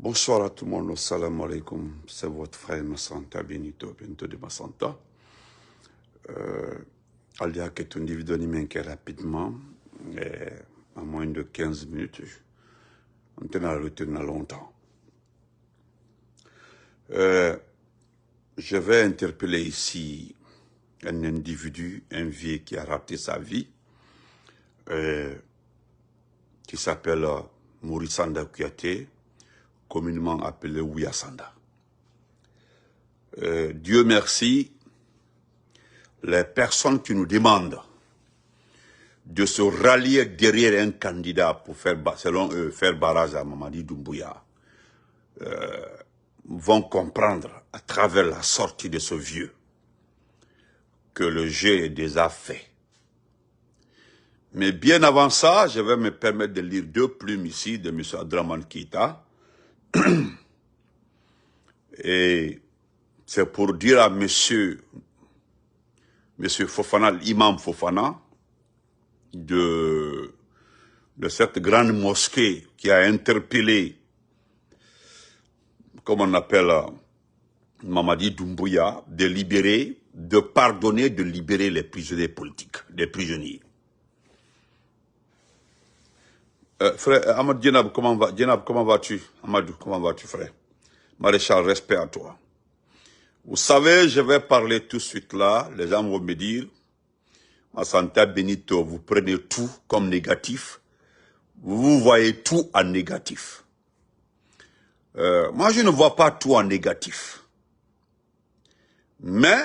Bonsoir à tout le monde, assalamu alaikum, c'est votre frère Massanta Benito de Massanta. Alia qui est un individu qui rapidement, en moins de 15 minutes, on tient à retenir longtemps. Je vais interpeller ici un individu, un vieux qui a raté sa vie, qui s'appelle Maurice Sanda Kouyaté, communément appelé Ouya Sanda. Dieu merci, les personnes qui nous demandent de se rallier derrière un candidat pour faire, selon eux, faire barrage à Mamadi Doumbouya, vont comprendre à travers la sortie de ce vieux que le jeu est déjà fait. Mais bien avant ça, je vais me permettre de lire deux plumes ici de M. Adraman Keita. Et c'est pour dire à monsieur Fofana, l'imam Fofana, de cette grande mosquée qui a interpellé, comme on appelle Mamadi Doumbouya, de libérer, de pardonner, de libérer les prisonniers politiques, les prisonniers. Frère Ahmad Djenab, comment vas-tu? Amadou, comment vas-tu, frère? Maréchal, respect à toi. Vous savez, je vais parler tout de suite là. Les gens vont me dire, Massanta Benito, vous prenez tout comme négatif. Vous voyez tout en négatif. Moi, je ne vois pas tout en négatif. Mais,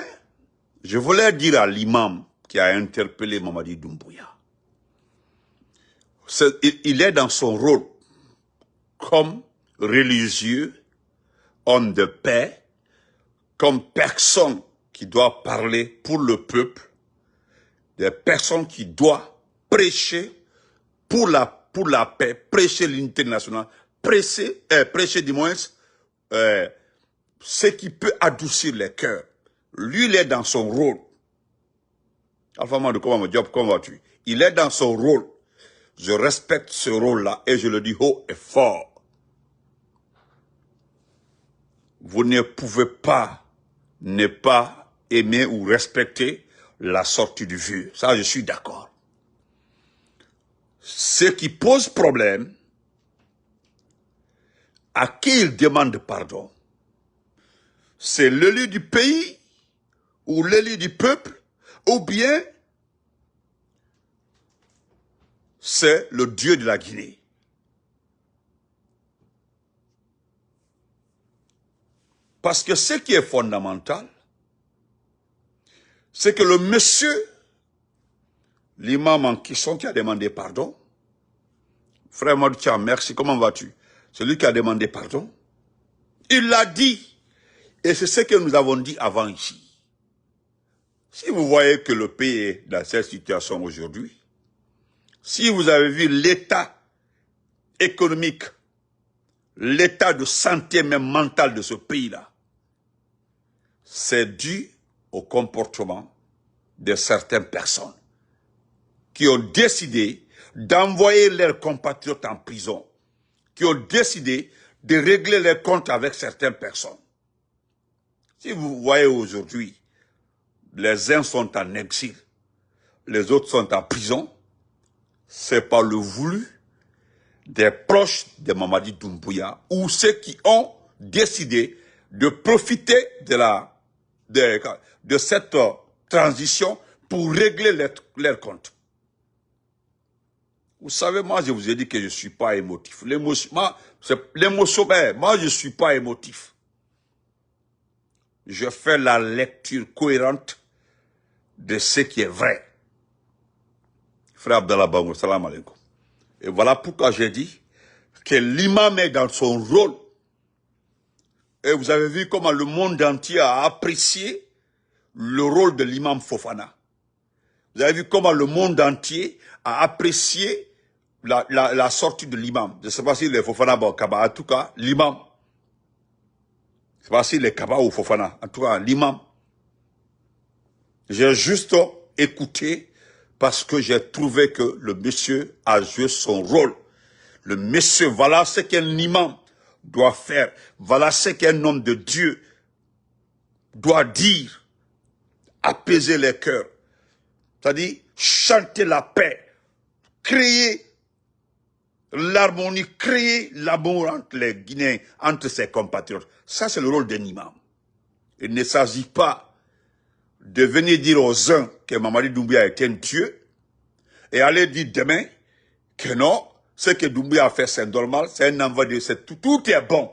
je voulais dire à l'imam qui a interpellé Mamadi Doumbouya, il est dans son rôle comme religieux, homme de paix, comme personne qui doit parler pour le peuple, des personnes qui doivent prêcher pour la paix, prêcher l'unité nationale, prêcher du moins ce qui peut adoucir les cœurs. Lui, il est dans son rôle. Alpha Mando, comment vas-tu? Il est dans son rôle. Je respecte ce rôle-là et je le dis haut et fort. Vous ne pouvez pas ne pas aimer ou respecter la sortie du vieux. Ça, je suis d'accord. Ce qui pose problème, à qui il demande pardon, c'est l'élu du pays ou l'élu du peuple, ou bien c'est le Dieu de la Guinée. Parce que ce qui est fondamental, c'est que le monsieur, l'imam en question qui a demandé pardon, frère Madoutia, merci, comment vas-tu? Celui qui a demandé pardon, il l'a dit, et c'est ce que nous avons dit avant ici. Si vous voyez que le pays est dans cette situation aujourd'hui, si vous avez vu l'état économique, l'état de santé même mentale de ce pays-là, c'est dû au comportement de certaines personnes qui ont décidé d'envoyer leurs compatriotes en prison, qui ont décidé de régler leurs comptes avec certaines personnes. Si vous voyez aujourd'hui, les uns sont en exil, les autres sont en prison, c'est par le voulu des proches de Mamadi Doumbouya ou ceux qui ont décidé de profiter de cette transition pour régler leurs comptes. Vous savez, moi, je vous ai dit que je ne suis pas émotif. L'émotion, moi, je ne suis pas émotif. Je fais la lecture cohérente de ce qui est vrai. Frère Abdallah Bango, salam alaikum. Et voilà pourquoi j'ai dit que l'imam est dans son rôle. Et vous avez vu comment le monde entier a apprécié le rôle de l'imam Fofana. Vous avez vu comment le monde entier a apprécié la sortie de l'imam. Je ne sais pas si les Fofana ou Kaba, en tout cas, l'imam. Je ne sais pas si les Kaba ou Fofana, en tout cas, l'imam. J'ai juste écouté parce que j'ai trouvé que le monsieur a joué son rôle. Le monsieur, voilà ce qu'est un imam. doit faire. Voilà ce qu'un homme de Dieu doit dire, apaiser les cœurs. C'est-à-dire chanter la paix, créer l'harmonie, créer l'amour entre les Guinéens, entre ses compatriotes. Ça, c'est le rôle d'un imam. Il ne s'agit pas de venir dire aux uns que Mamadi Doumbouya est un dieu et aller dire demain que non, ce que Doumbouya a fait, c'est normal, c'est un envoi de... Tout est bon.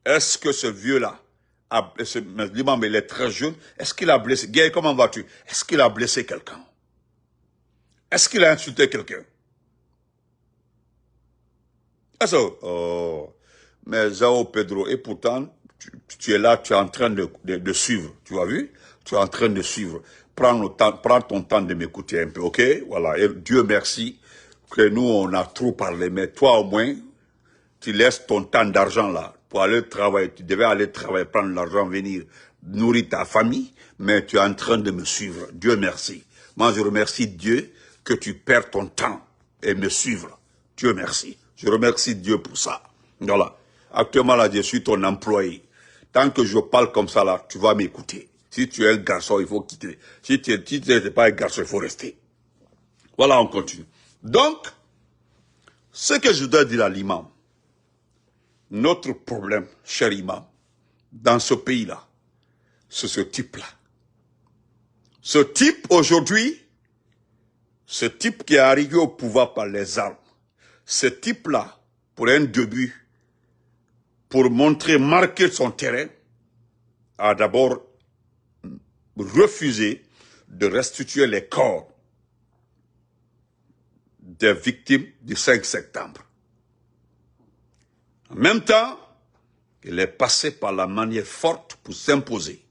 Est-ce que ce vieux-là, l'imam, il est très jeune, est-ce qu'il a blessé? Guy, comment vas-tu? Est-ce qu'il a blessé quelqu'un? Est-ce qu'il a insulté quelqu'un? Oh, mais Zao Pedro, et pourtant, tu es là, tu es en train de suivre, tu as vu? Tu es en train de suivre. Prends ton temps de m'écouter un peu, ok? Voilà, et Dieu merci que nous, on a trop parlé, mais toi au moins, tu laisses ton temps d'argent là pour aller travailler. Tu devais aller travailler, prendre l'argent, venir nourrir ta famille, mais tu es en train de me suivre. Dieu merci. Moi, je remercie Dieu que tu perds ton temps et me suivre. Dieu merci. Je remercie Dieu pour ça. Voilà. Actuellement, là, je suis ton employé. Tant que je parle comme ça, là, tu vas m'écouter. Si tu es un garçon, il faut quitter. Si tu n'es pas un garçon, il faut rester. Voilà, on continue. Donc, ce que je dois dire à l'imam, notre problème, cher imam, dans ce pays-là, c'est ce type-là. Ce type, aujourd'hui, ce type qui est arrivé au pouvoir par les armes, ce type-là, pour un début, pour marquer son terrain, a d'abord refusé de restituer les corps des victimes du 5 septembre. En même temps, il est passé par la manière forte pour s'imposer.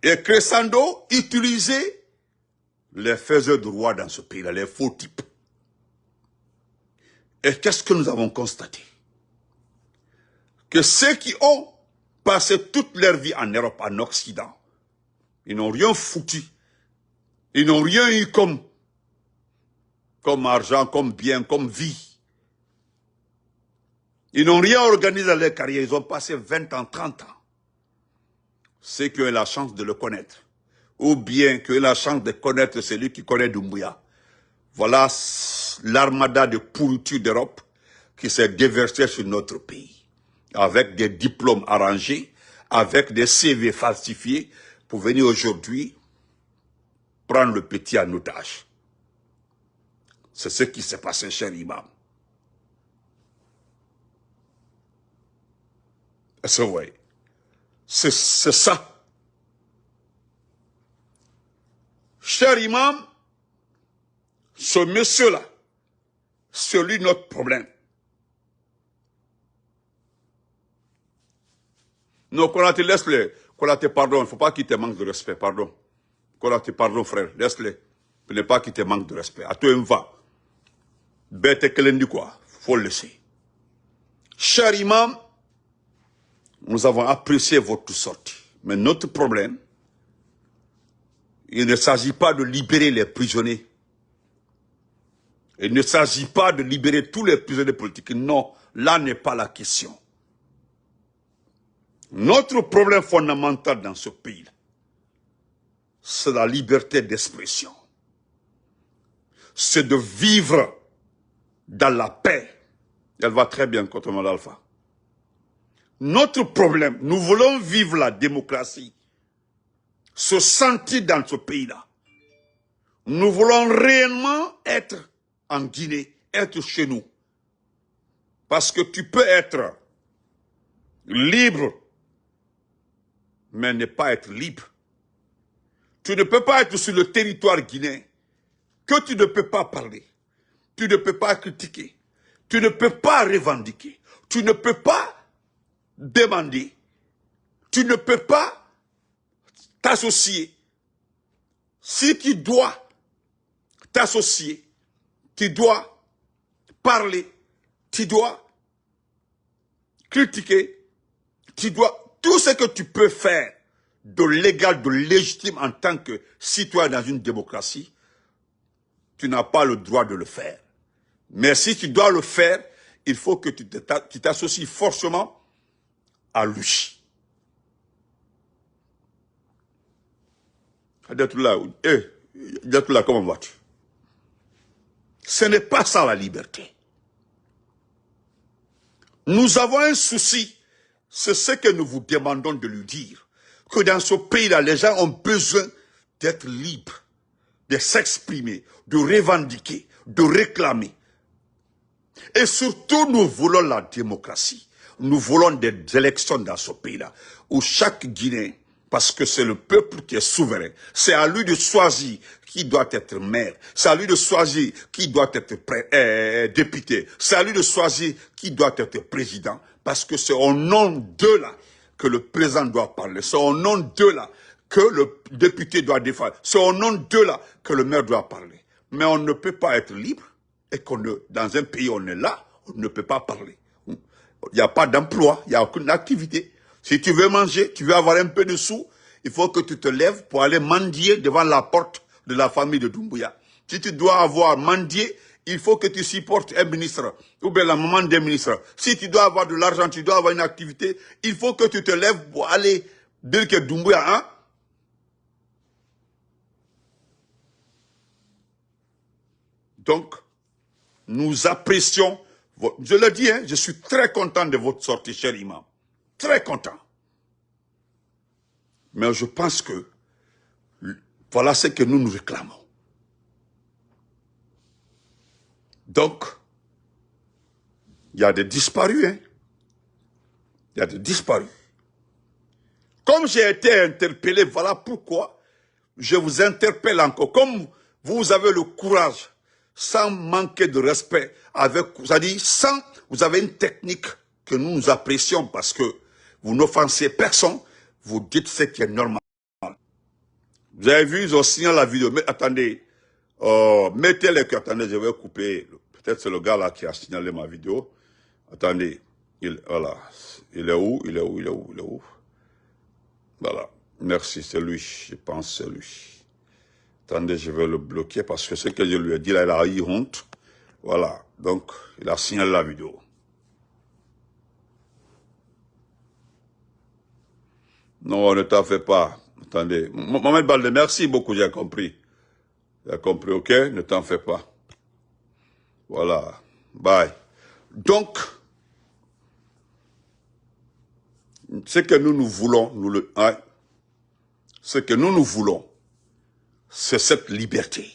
Et Crescendo utilisait les faiseurs de roi dans ce pays-là, les faux types. Et qu'est-ce que nous avons constaté? Que ceux qui ont passé toute leur vie en Europe, en Occident, ils n'ont rien foutu. Ils n'ont rien eu comme argent, comme bien, comme vie. Ils n'ont rien organisé dans leur carrière. Ils ont passé 20 ans, 30 ans. Ceux qui ont eu la chance de le connaître, ou bien qui ont eu la chance de connaître celui qui connaît Doumbouya. Voilà l'armada de pourriture d'Europe qui s'est déversée sur notre pays, avec des diplômes arrangés, avec des CV falsifiés, pour venir aujourd'hui prendre le petit en otage. C'est ce qui s'est passé, cher imam. Est-ce que vous voyez? C'est ça. Cher imam, ce monsieur-là, c'est lui notre problème. Non, Konaté, laisse-le. Konaté, pardon, il ne faut pas qu'il te manque de respect, pardon. Konaté, pardon, frère, laisse-le. Il ne faut pas qu'il te manque de respect. À toi, il va. Bête Kelendi, quoi. Il faut le laisser. Cher imam, nous avons apprécié votre sortie. Mais notre problème, il ne s'agit pas de libérer les prisonniers. Il ne s'agit pas de libérer tous les prisonniers politiques. Non, là n'est pas la question. Notre problème fondamental dans ce pays, c'est la liberté d'expression. C'est de vivre dans la paix. Elle va très bien, Kotomal Alpha. Notre problème, nous voulons vivre la démocratie, se sentir dans ce pays-là. Nous voulons réellement être en Guinée, être chez nous. Parce que tu peux être libre, mais ne pas être libre. Tu ne peux pas être sur le territoire guinéen, que tu ne peux pas parler, tu ne peux pas critiquer, tu ne peux pas revendiquer, tu ne peux pas demander, tu ne peux pas t'associer. Si tu dois t'associer, tu dois parler, tu dois critiquer, tu dois... Tout ce que tu peux faire de légal, de légitime en tant que citoyen dans une démocratie, tu n'as pas le droit de le faire. Mais si tu dois le faire, il faut que tu t'associes forcément à lui. Diatoula, comment vas-tu? Ce n'est pas ça la liberté. Nous avons un souci, c'est ce que nous vous demandons de lui dire. Que dans ce pays-là, les gens ont besoin d'être libres, de s'exprimer, de revendiquer, de réclamer. Et surtout, nous voulons la démocratie. Nous voulons des élections dans ce pays-là, où chaque Guinéen, parce que c'est le peuple qui est souverain, c'est à lui de choisir qui doit être maire, c'est à lui de choisir qui doit être député, c'est à lui de choisir qui doit être président, parce que c'est au nom d'eux là que le président doit parler, c'est au nom d'eux là que le député doit défendre, c'est au nom d'eux là que le maire doit parler. Mais on ne peut pas être libre, et dans un pays où on est là, on ne peut pas parler. Il n'y a pas d'emploi, il n'y a aucune activité. Si tu veux manger, tu veux avoir un peu de sous, il faut que tu te lèves pour aller mendier devant la porte de la famille de Doumbouya. Si tu dois avoir mendié, il faut que tu supportes un ministre, ou bien la maman d'un ministre. Si tu dois avoir de l'argent, tu dois avoir une activité, il faut que tu te lèves pour aller dire que Doumbouya, hein? Donc, nous apprécions, je le dis, hein, je suis très content de votre sortie, cher imam. Très content. Mais je pense que voilà ce que nous réclamons. Donc, il y a des disparus, hein. Il y a des disparus. Comme j'ai été interpellé, voilà pourquoi je vous interpelle encore. Comme vous avez le courage, sans manquer de respect, c'est-à-dire vous avez une technique que nous apprécions parce que vous n'offensez personne, vous dites ce qui est normal. Vous avez vu, ils ont signé la vidéo. Mais attendez, mettez les cœurs. Attendez, je vais couper. Peut-être c'est le gars là qui a signalé ma vidéo. Attendez, voilà. Il est où? Il est où? Il est où? Il est où? Voilà. Merci, c'est lui. Je pense que c'est lui. Attendez, je vais le bloquer parce que ce que je lui ai dit là, il a eu honte. Voilà. Donc, il a signalé la vidéo. Non, ne t'en fais pas. Attendez. Mohamed Balde, merci beaucoup, j'ai compris. J'ai compris, ok? Ne t'en fais pas. Voilà. Bye. Donc, ce que nous voulons, ce que nous voulons, c'est cette liberté.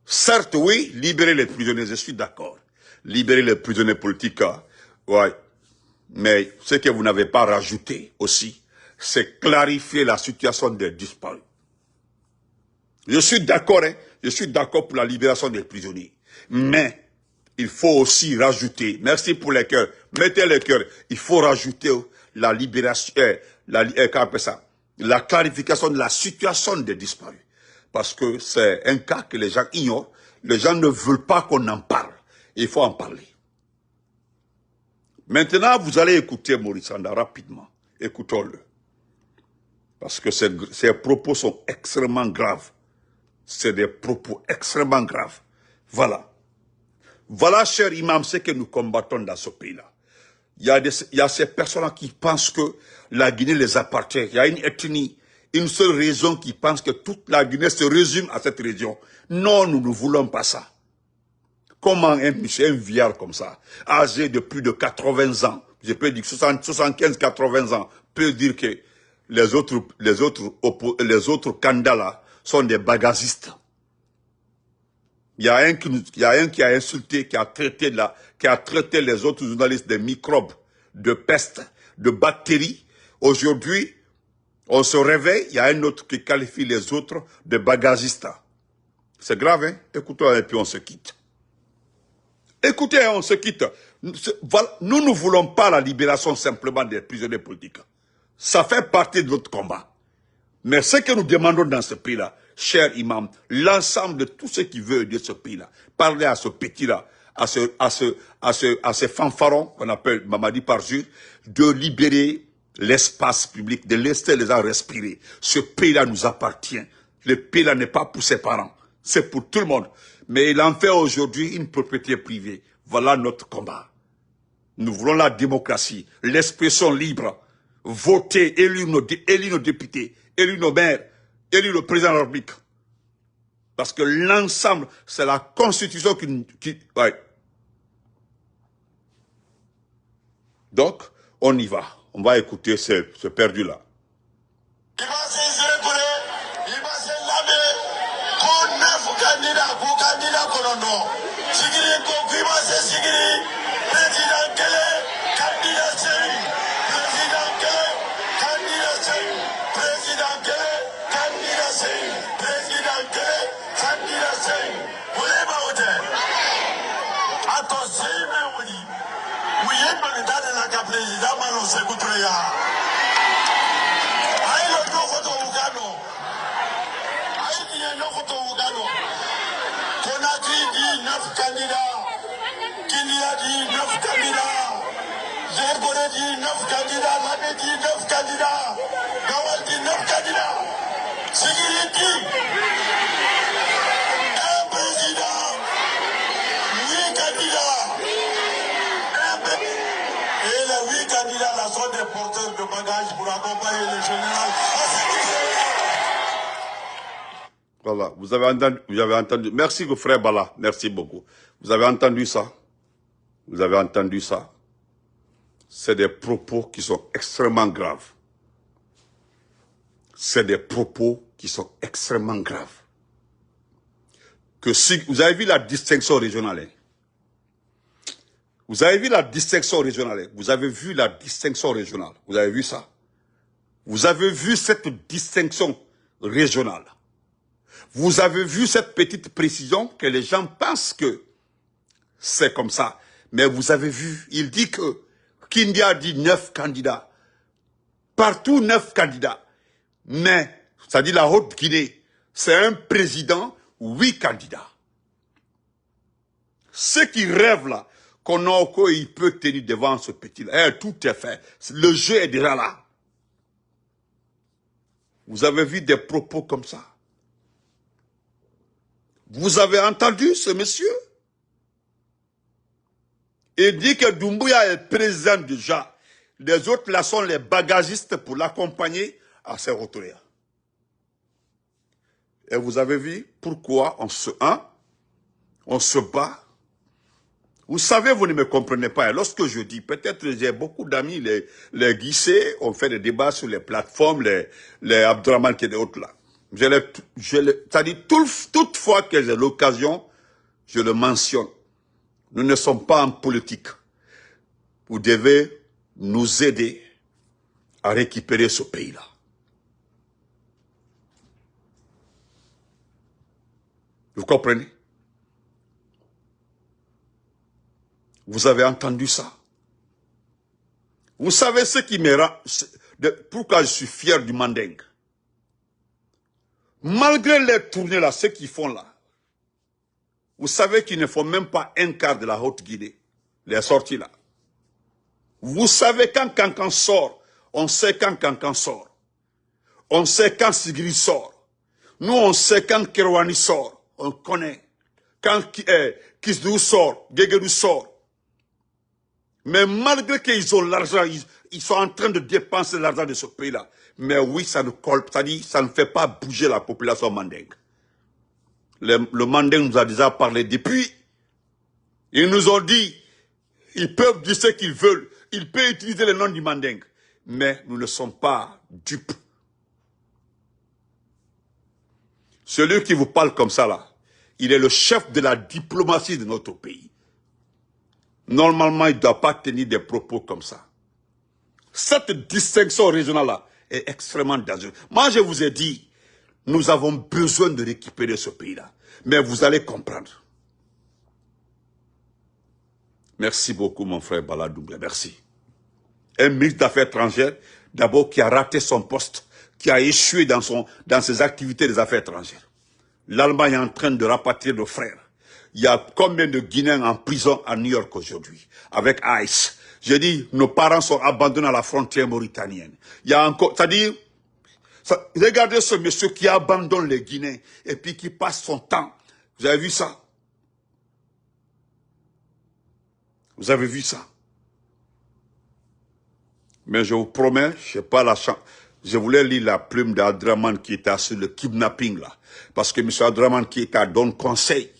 Certes, oui, libérer les prisonniers, je suis d'accord. Libérer les prisonniers politiques, ouais. Mais ce que vous n'avez pas rajouté aussi, c'est clarifier la situation des disparus. Je suis d'accord, hein, je suis d'accord pour la libération des prisonniers. Mais il faut aussi rajouter, merci pour les cœurs, mettez les cœurs, il faut rajouter la libération, la clarification de la situation des disparus. Parce que c'est un cas que les gens ignorent, les gens ne veulent pas qu'on en parle. Il faut en parler. Maintenant, vous allez écouter Maurice Sanda rapidement. Écoutons-le. Parce que ces propos sont extrêmement graves. C'est des propos extrêmement graves. Voilà. Voilà, cher imam, ce que nous combattons dans ce pays-là. Il y a ces personnes qui pensent que la Guinée les appartient. Il y a une ethnie, une seule région qui pense que toute la Guinée se résume à cette région. Non, nous ne voulons pas ça. Comment un vieillard comme ça, âgé de plus de 80 ans, je peux dire 75-80 ans, peut dire que les autres candidats là sont des bagasistes. Il y a un qui a insulté, qui a traité les autres journalistes de microbes, de peste, de bactéries. Aujourd'hui, on se réveille, il y a un autre qui qualifie les autres de bagasistes. C'est grave, hein? Écoutons et puis on se quitte. Écoutez, on se quitte. Nous ne voulons pas la libération simplement des prisonniers politiques. Ça fait partie de notre combat. Mais ce que nous demandons dans ce pays-là, cher imam, l'ensemble de tout ce qui veut de ce pays-là, parler à ce petit-là, à ces fanfarons qu'on appelle Mamadi Parjur, de libérer l'espace public, de laisser les gens respirer. Ce pays-là nous appartient. Le pays-là n'est pas pour ses parents, c'est pour tout le monde. Mais il en fait aujourd'hui une propriété privée. Voilà notre combat. Nous voulons la démocratie, l'expression libre, voter, élire nos députés, élire nos maires, élire le président de la République. Parce que l'ensemble, c'est la constitution qui ouais. Donc, on y va. On va écouter ce perdu-là. Conakry dit 9 candidats, Kilia dit 9 candidats, Zergore dit 9 candidats, Labé dit 9 candidats, Gawal dit 9 candidats, Sigiri dit un président, 8 candidats, et les 8 candidats là sont des porteurs de bagages pour accompagner le général. Voilà, vous avez entendu. Merci, frère Bala, merci beaucoup. Vous avez entendu ça? Vous avez entendu ça? C'est des propos qui sont extrêmement graves. C'est des propos qui sont extrêmement graves. Que si, vous avez vu la distinction régionale, hein? Vous avez vu la distinction régionale, hein? Vous avez vu la distinction régionale. Vous avez vu ça? Vous avez vu cette distinction régionale. Vous avez vu cette petite précision que les gens pensent que c'est comme ça. Mais vous avez vu, il dit que Kindia a dit 9 candidats. Partout 9 candidats. Mais, ça dit la Haute-Guinée, c'est un président, 8 candidats. Ceux qui rêvent là, il peut tenir devant ce petit-là. Tout est fait. Le jeu est déjà là. Vous avez vu des propos comme ça? Vous avez entendu ce monsieur? Il dit que Doumbouya est président déjà. Les autres là sont les bagagistes pour l'accompagner à ses retours. Et vous avez vu pourquoi on se bat. Vous savez, vous ne me comprenez pas. Et lorsque je dis, peut-être j'ai beaucoup d'amis, les Guissés, on fait des débats sur les plateformes, les Abdurrahman qui est autres là. C'est-à-dire, toute fois que j'ai l'occasion, je le mentionne. Nous ne sommes pas en politique. Vous devez nous aider à récupérer ce pays-là. Vous comprenez? Vous avez entendu ça? Vous savez ce qui me rend... Pourquoi je suis fier du Manding? Malgré les tournées là, ceux qui font là, vous savez qu'ils ne font même pas un quart de la Haute-Guinée, les sorties là. Vous savez quand Kankan sort, on sait quand Kankan sort. On sait quand Sigri sort. Nous on sait quand Kerwani sort, on connaît. Quand Kisdou sort, Gegedou sort. Mais malgré qu'ils ont l'argent, ils sont en train de dépenser l'argent de ce pays-là. Mais oui, ça ne colle, c'est-à-dire, ça ne fait pas bouger la population mandingue. Le mandingue nous a déjà parlé depuis. Ils nous ont dit, ils peuvent dire ce qu'ils veulent. Ils peuvent utiliser le nom du mandingue. Mais nous ne sommes pas dupes. Celui qui vous parle comme ça là, il est le chef de la diplomatie de notre pays. Normalement, il ne doit pas tenir des propos comme ça. Cette distinction régionale-là est extrêmement dangereuse. Moi, je vous ai dit, nous avons besoin de récupérer ce pays-là. Mais vous allez comprendre. Merci beaucoup, mon frère Bala Doumbouya. Merci. Un ministre d'Affaires étrangères, d'abord, qui a raté son poste, qui a échoué dans ses activités des affaires étrangères. L'Allemagne est en train de rapatrier nos frères. Il y a combien de Guinéens en prison à New York aujourd'hui, avec ICE. J'ai dit, nos parents sont abandonnés à la frontière mauritanienne. Il y a encore, c'est-à-dire, regardez ce monsieur qui abandonne les Guinéens et puis qui passe son temps. Vous avez vu ça? Vous avez vu ça? Mais je vous promets, je n'ai pas la chance. Je voulais lire la plume d'Abdraman Keïta sur le kidnapping là. Parce que M. Abdraman Keïta donne conseil.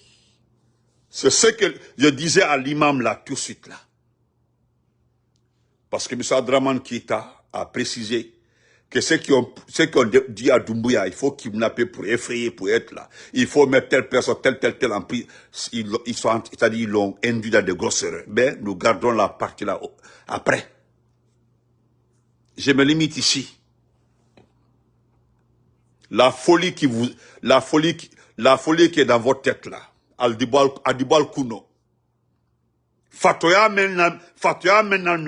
C'est ce que je disais à l'imam là tout de suite là. Parce que M. Abdraman Keïta a précisé que ceux qui ont dit à Doumbouya, il faut kidnapper pour effrayer, pour être là. Il faut mettre telle personne, telle en prison. C'est-à-dire ils l'ont induit dans de grosses erreurs. Mais nous gardons la partie là après. Je me limite ici. La folie qui est dans votre tête là. Adibal Kuno. Fatoya menam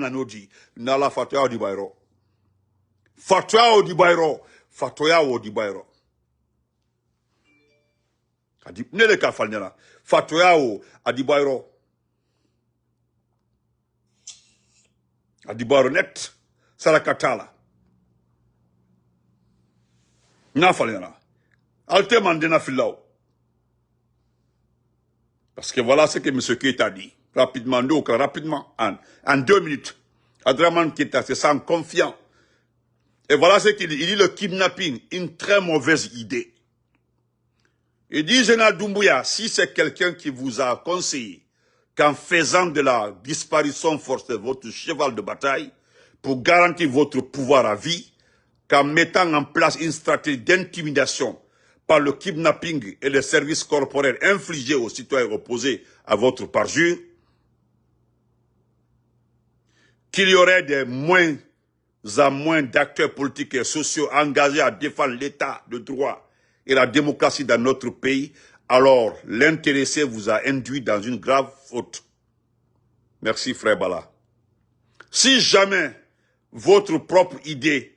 nanodi. Nala fatoya odibairo. Fatoya odibairo. Fatoya odibairo. Nele ka falnyana. Fatoya odibairo. Adibairo net. Sarakatala. N'a falnyana. Alte mandena filao. Parce que voilà ce que M. Keïta dit. Rapidement, rapidement, en 2 minutes. Abdraman Keïta se sent confiant. Et voilà ce qu'il dit. Il dit le kidnapping, une très mauvaise idée. Il dit, Général Doumbouya, si c'est quelqu'un qui vous a conseillé qu'en faisant de la disparition forcée votre cheval de bataille, pour garantir votre pouvoir à vie, qu'en mettant en place une stratégie d'intimidation par le kidnapping et les services corporels infligés aux citoyens opposés à votre parjure, qu'il y aurait de moins en moins d'acteurs politiques et sociaux engagés à défendre l'état de droit et la démocratie dans notre pays, alors l'intéressé vous a induit dans une grave faute. Merci frère Bala. Si jamais votre propre idée,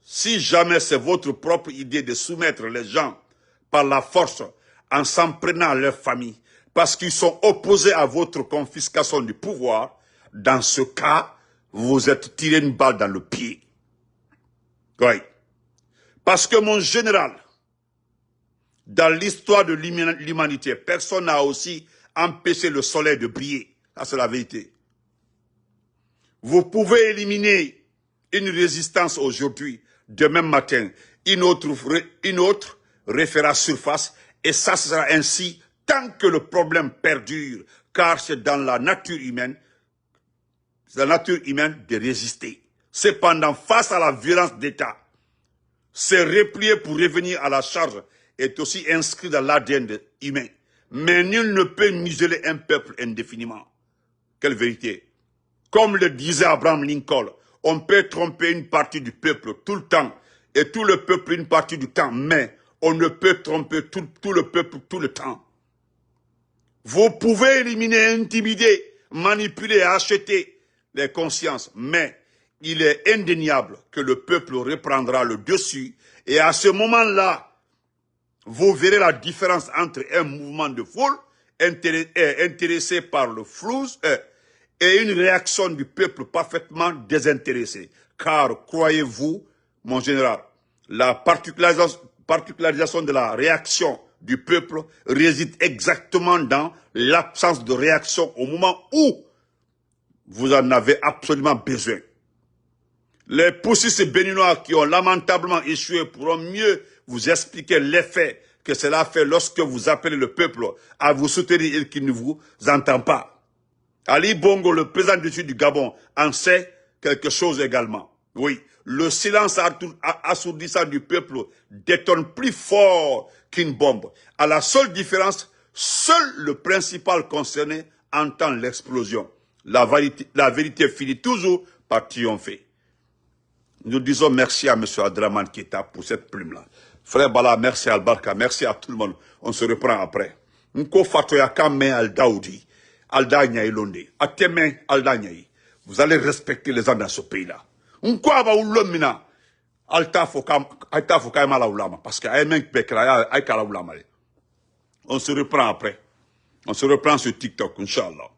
si jamais c'est votre propre idée de soumettre les gens par la force en s'en prenant à leur famille, parce qu'ils sont opposés à votre confiscation du pouvoir, dans ce cas, vous vous êtes tiré une balle dans le pied. Oui. Parce que mon général, dans l'histoire de l'humanité, personne n'a aussi empêché le soleil de briller. Ça, c'est la vérité. Vous pouvez éliminer une résistance aujourd'hui, demain matin, une autre refera surface, et ça sera ainsi tant que le problème perdure, car c'est dans la nature humaine, de résister. Cependant, face à la violence d'État, se replier pour revenir à la charge est aussi inscrit dans l'ADN humain. Mais nul ne peut museler un peuple indéfiniment. Quelle vérité! Comme le disait Abraham Lincoln, on peut tromper une partie du peuple tout le temps, et tout le peuple une partie du temps, mais on ne peut tromper tout le peuple tout le temps. Vous pouvez éliminer, intimider, manipuler et acheter les consciences, mais il est indéniable que le peuple reprendra le dessus, et à ce moment-là, vous verrez la différence entre un mouvement de foule intéressé par le flou et une réaction du peuple parfaitement désintéressé. Car, croyez-vous, mon général, la particularisation de la réaction du peuple réside exactement dans l'absence de réaction au moment où vous en avez absolument besoin. Les poussistes béninois qui ont lamentablement échoué pourront mieux vous expliquer l'effet que cela fait lorsque vous appelez le peuple à vous soutenir et qu'il ne vous entend pas. Ali Bongo, le président du Gabon, en sait quelque chose également. Oui, le silence assourdissant du peuple détonne plus fort qu'une bombe. À la seule différence, seul le principal concerné entend l'explosion. La vérité finit toujours par triompher. Nous disons merci à M. Abdraman Keïta pour cette plume-là. Frère Bala, merci Albarka, merci à tout le monde. On se reprend après. Nko fatoya kame aldaoudi, alda nyai londe, ateme alda nyai. Vous allez respecter les gens dans ce pays-là. Nko aba ulomina, alta foka mala ulama, parce que aymen bekra ay kala ulama. On se reprend après. On se reprend sur TikTok, Inch'Allah.